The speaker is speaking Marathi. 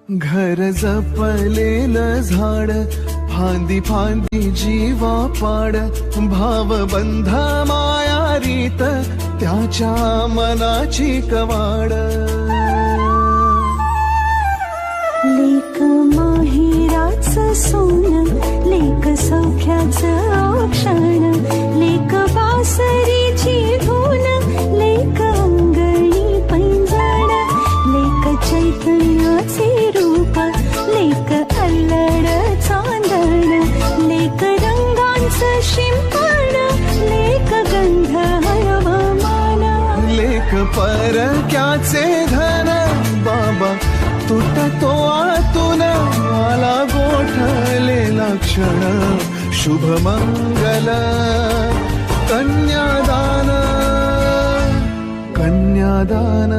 घर जपलेलं झाड, फांदी फांदी जीवा पाड, भावबंध माया रीत त्याच्या मनाची कवाड. लेक माहेराचं सोनं, लेक सौख्याचं औक्षण, लेक बासरीची धून, लेक अंगणी पैंजण, लेक चैतन्याचे रूप, लेक अल्लड चांदण, लेक रंगांचं शिंपण, लेक गंध हवामान, लेक परक्याचे धन, बाबा तुटतो आतून आला गोठलेला क्षण. शुभ मंगल कन्यादान, कन्यादान.